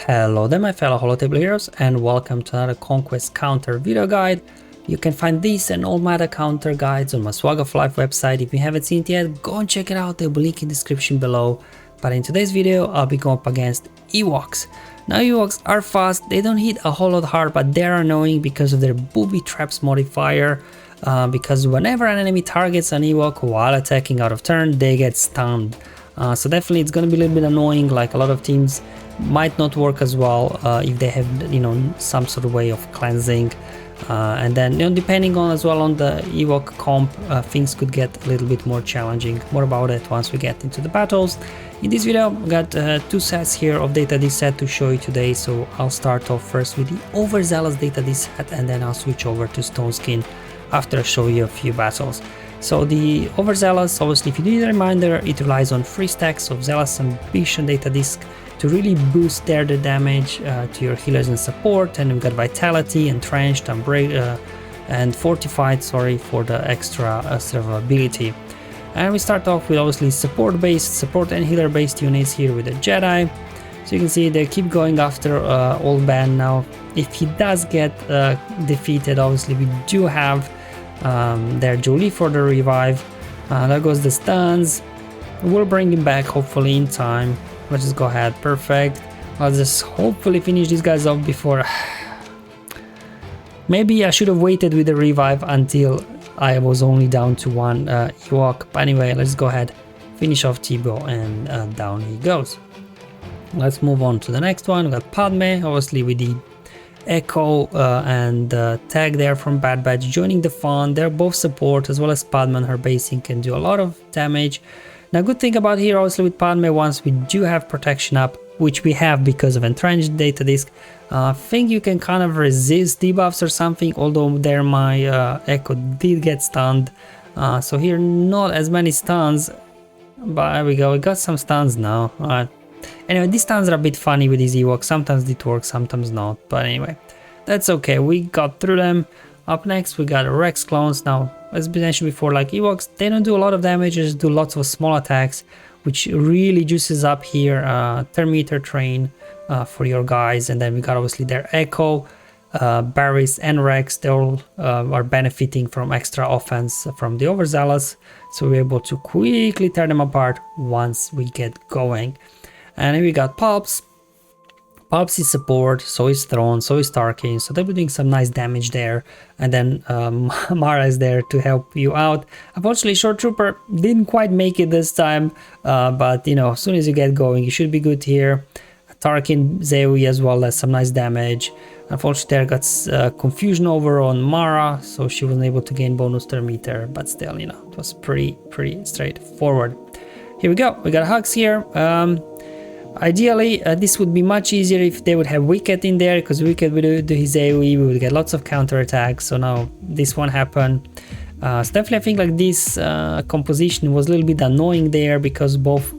Hello there my fellow holotable heroes and welcome to another Conquest counter video guide. You can find these and all my other counter guides on my SWGOH Life website. If you haven't seen it yet, go and check it out, there will be a link in the description below. But in today's video I'll be going up against Ewoks. Now Ewoks are fast, they don't hit a whole lot hard, but they're annoying because of their booby traps modifier. Because whenever an enemy targets an Ewok while attacking out of turn, they get stunned. So definitely it's gonna be a little bit annoying, like a lot of teams might not work as well if they have, some sort of way of cleansing. And then, depending on as well on the Ewok comp, things could get a little bit more challenging. More about it once we get into the battles. In this video, we got two sets here of data this set to show you today. So I'll start off first with the Overzealous data this set, and then I'll switch over to Stoneskin after I show you a few battles. So the Overzealous, obviously, if you need a reminder, it relies on 3 stacks of Zealous Ambition data disc to really boost the damage to your healers and support. And we've got Vitality, Entrenched, and Fortified, for the extra survivability. And we start off with obviously support and healer based units here with the Jedi. So you can see they keep going after Old Ben. Now if he does get defeated, obviously we do have their Julie for the revive. There goes the stuns. We'll bring him back hopefully in time. Let's just go ahead. Perfect. I'll just hopefully finish these guys off before. Maybe I should have waited with the revive until I was only down to one Ewok. But anyway, let's go ahead, finish off Thibaut, and down he goes. Let's move on to the next one. We got Padme, obviously with the Echo and tag there from Bad Batch joining the fun. They're both support, as well as Padme and her basing can do a lot of damage. Now, good thing about here, obviously with Padme, once we do have protection up, which we have because of entrenched data disc, I think you can kind of resist debuffs or something, although there my Echo did get stunned. So here not as many stuns, but there we go, we got some stuns now. Anyway, these stuns are a bit funny with these Ewoks, sometimes it works, sometimes not, but anyway, that's okay, we got through them. Up next we got Rex clones. Now, as mentioned before, like Ewoks, they don't do a lot of damage, just do lots of small attacks, which really juices up here Thermometer Train for your guys. And then we got obviously their Echo, Barris and Rex. They all are benefiting from extra offense from the Overzealous, so we're able to quickly tear them apart once we get going. And then we got Palps. Palps is support, so is Throne, so is Tarkin, so they'll be doing some nice damage there. And then Mara is there to help you out. Unfortunately, Short Trooper didn't quite make it this time, but as soon as you get going, you should be good here. Tarkin, Zeui as well, has some nice damage. Unfortunately, there got confusion over on Mara, so she wasn't able to gain bonus thermometer, but still, it was pretty straightforward. Here we go, we got Hux here. Ideally, this would be much easier if they would have Wicket in there, because Wicket would do his AoE, we would get lots of counter attacks. So now this won't happen. So definitely I think like this composition was a little bit annoying there, because both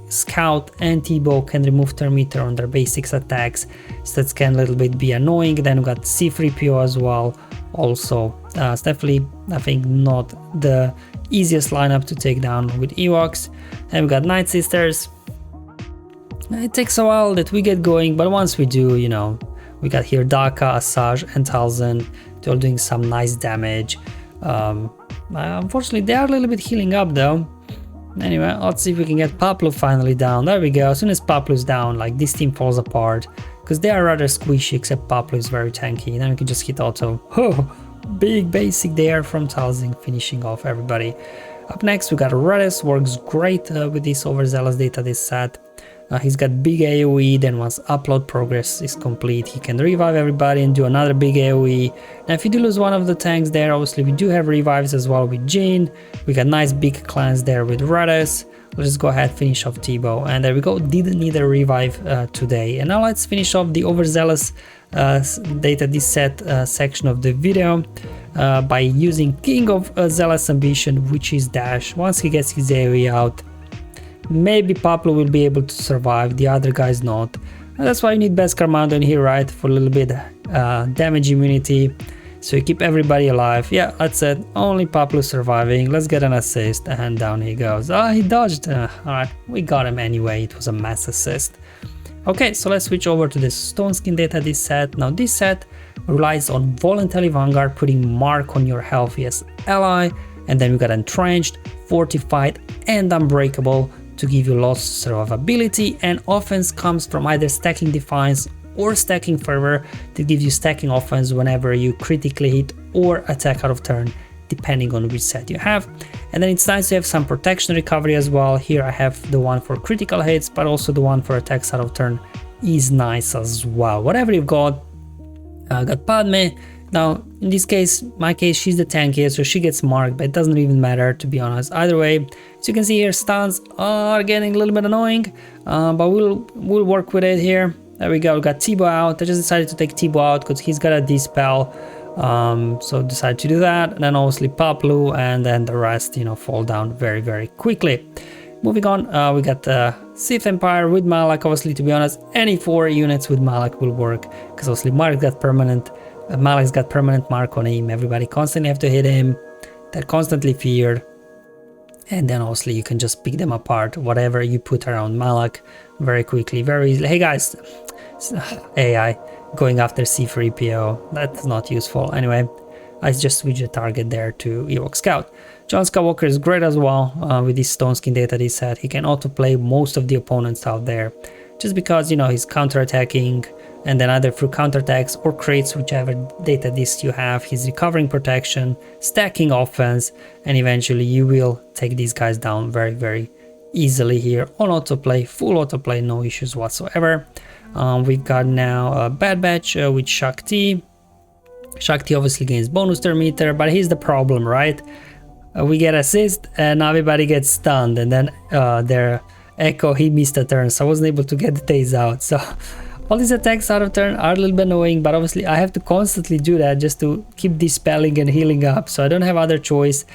Scout and Thibaut can remove thermometer on their basics attacks, so that can a little bit be annoying. Then we got C-3PO as well also. It's definitely I think not the easiest lineup to take down with Ewoks. And we got Night Sisters. It takes a while that we get going, but once we do, we got here Daka, Asajj and Talzin. They're doing some nice damage. Unfortunately, they are a little bit healing up though. Anyway, let's see if we can get Paplu finally down. There we go. As soon as Paplu is down, like this team falls apart, because they are rather squishy, except Paplu is very tanky. Then we can just hit auto. Oh, big basic there from Talzin, finishing off everybody. Up next, we got Raddus. Works great with this Overzealous data this set. He's got big AoE, then once upload progress is complete, he can revive everybody and do another big AoE. Now if you do lose one of the tanks there, obviously we do have revives as well with Jin. We got nice big cleanse there with Raddus. Let's just go ahead, finish off Thibaut, and there we go, didn't need a revive today. And now let's finish off the Overzealous data this set section of the video by using King of Zealous Ambition, which is Dash. Once he gets his AoE out, maybe Paplu will be able to survive, the other guys not. And that's why you need Beskar Mando in here, right? For a little bit damage immunity. So you keep everybody alive. Yeah, that's it. Only Paplu surviving. Let's get an assist. And down he goes. Ah, he dodged. Alright, we got him anyway. It was a mass assist. Okay, so let's switch over to the Stoneskin data this set. Now this set relies on Voluntary Vanguard, putting mark on your healthiest ally, and then we got Entrenched, Fortified, and Unbreakable to give you lots of survivability, and offense comes from either stacking Defiance or stacking Fervor to give you stacking offense whenever you critically hit or attack out of turn, depending on which set you have. And then it's nice to have some protection recovery as well. Here I have the one for critical hits, but also the one for attacks out of turn is nice as well. Whatever you've got, got Padme. Now in this case, my case, she's the tankiest, so she gets marked, but it doesn't even matter, to be honest. Either way, as you can see here, stuns are getting a little bit annoying, but we'll work with it here. There we go, we got Tibo out. I just decided to take Tibo out because he's got a Dispel. So decided to do that, and then obviously Paplu, and then the rest, you know, fall down very, very quickly. Moving on, we got Sith Empire with Malak. Obviously, to be honest, any 4 units with Malak will work, because obviously Malak's got permanent mark on him. Everybody constantly have to hit him. They're constantly feared. And then obviously you can just pick them apart, whatever you put around Malak, very quickly, very easily. Hey guys, AI going after C3PO, that's not useful. Anyway, I just switch the target there to Ewok Scout. John Skywalker is great as well with this Stoneskin data this set. He can autoplay most of the opponents out there, just because, you know, he's counter-attacking, and then either through counterattacks or crates, whichever data disc you have, he's recovering protection, stacking offense, and eventually you will take these guys down very, very easily here on autoplay, full autoplay, no issues whatsoever. We've got now a Bad Batch with Shakti. Shakti obviously gains bonus turn meter, but here's the problem, right? We get assist and everybody gets stunned, and then their Echo, he missed a turn, so I wasn't able to get the Taze out. So all these attacks out of turn are a little bit annoying, but obviously I have to constantly do that just to keep dispelling and healing up, so I don't have other choice.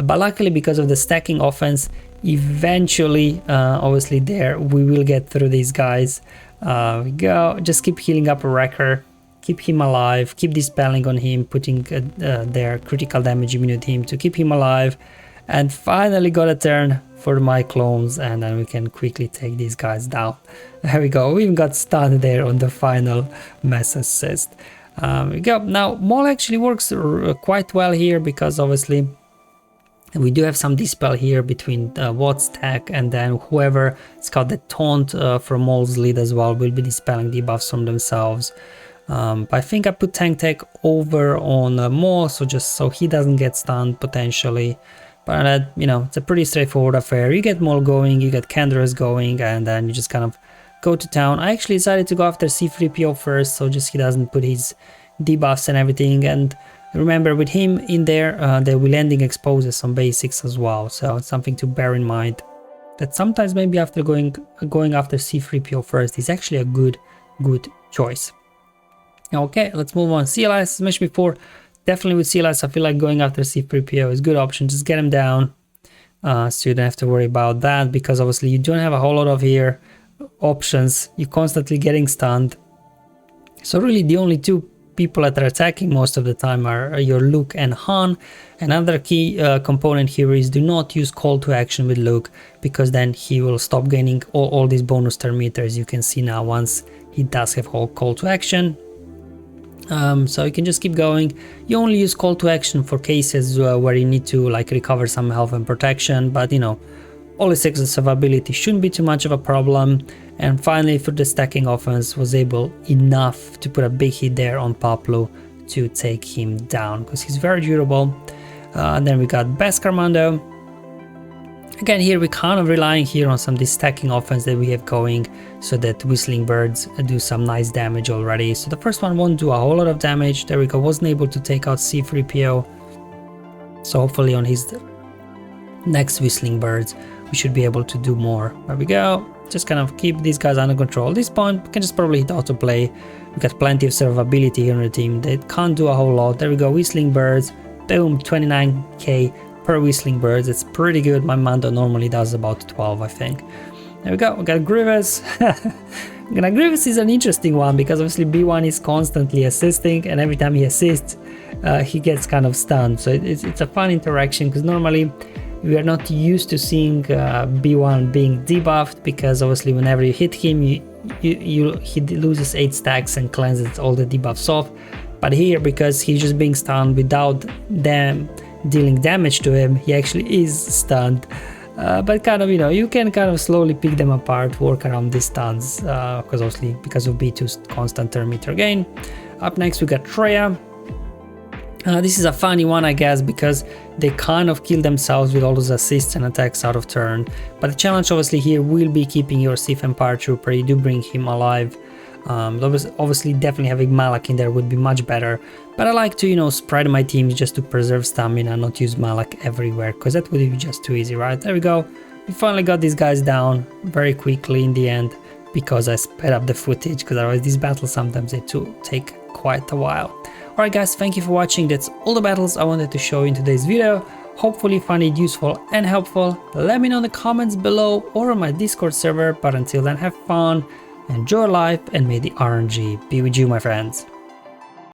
But luckily, because of the stacking offense, eventually, obviously there, we will get through these guys. We go, just keep healing up a Wrecker, keep him alive, keep dispelling on him, putting their critical damage immune to him to keep him alive, and finally got a turn for my clones, and then we can quickly take these guys down. There we go, we even got stunned there on the final mass assist. We go. Now Maul actually works quite well here, because obviously we do have some dispel here between Watt's tech, and then whoever it's got the taunt from Maul's lead as well will be dispelling debuffs from themselves. But I think I put tank tech over on Maul, so just so he doesn't get stunned potentially. But you know, it's a pretty straightforward affair. You get Maul going, you get Canderous going, and then you just kind of go to town. I actually decided to go after C3PO first, so just he doesn't put his debuffs and everything. And remember, with him in there, the will ending exposes some basics as well, so it's something to bear in mind. That sometimes maybe after going after C3PO first is actually a good choice. Okay, let's move on. CLS, as mentioned before, definitely with CLS, I feel like going after C3PO is a good option. Just get him down, so you don't have to worry about that, because obviously you don't have a whole lot of here options. You're constantly getting stunned. So really the only two people that are attacking most of the time are your Luke and Han. Another key component here is do not use call to action with Luke, because then he will stop gaining all these bonus turn meters. You can see now once he does have whole call to action. So you can just keep going. You only use call to action for cases where you need to like recover some health and protection, but you know, only 6 survivability shouldn't be too much of a problem. And finally, for the stacking offense, was able enough to put a big hit there on Paplu to take him down, because he's very durable. And then we got Best Carmando. Again, here we're kind of relying here on some this stacking offense that we have going, so that Whistling Birds do some nice damage already. So the first one won't do a whole lot of damage. There we go, wasn't able to take out C3PO. So hopefully on his next Whistling Birds, we should be able to do more. There we go. Just kind of keep these guys under control. At this point, we can just probably hit autoplay. We've got plenty of survivability here on the team. They can't do a whole lot. There we go, Whistling Birds. Boom, 29k per Whistling Birds. It's pretty good. My Mando normally does about 12, I think. There we go. We got Grievous. Grievous is an interesting one, because obviously B1 is constantly assisting, and every time he assists, he gets kind of stunned. So it's a fun interaction, because normally we are not used to seeing B1 being debuffed, because obviously whenever you hit him, he loses 8 stacks and cleanses all the debuffs off. But here, because he's just being stunned without them dealing damage to him, he actually is stunned. But kind of, you know, you can kind of slowly pick them apart, work around these stuns, because obviously because of B2's constant turn meter gain. Up next we got Traya. This is a funny one, I guess, because they kind of kill themselves with all those assists and attacks out of turn. But the challenge obviously here will be keeping your Sith and Paratrooper. You do bring him alive. Obviously definitely having Malak in there would be much better, but I like to, you know, spread my teams just to preserve stamina, not use Malak everywhere, because that would be just too easy, right? There we go. We finally got these guys down very quickly in the end, because I sped up the footage, because otherwise these battles sometimes they take quite a while. Alright guys, thank you for watching. That's all the battles I wanted to show in today's video. Hopefully you find it useful and helpful. Let me know in the comments below or on my Discord server, but until then, have fun, enjoy life, and may the RNG be with you, my friends.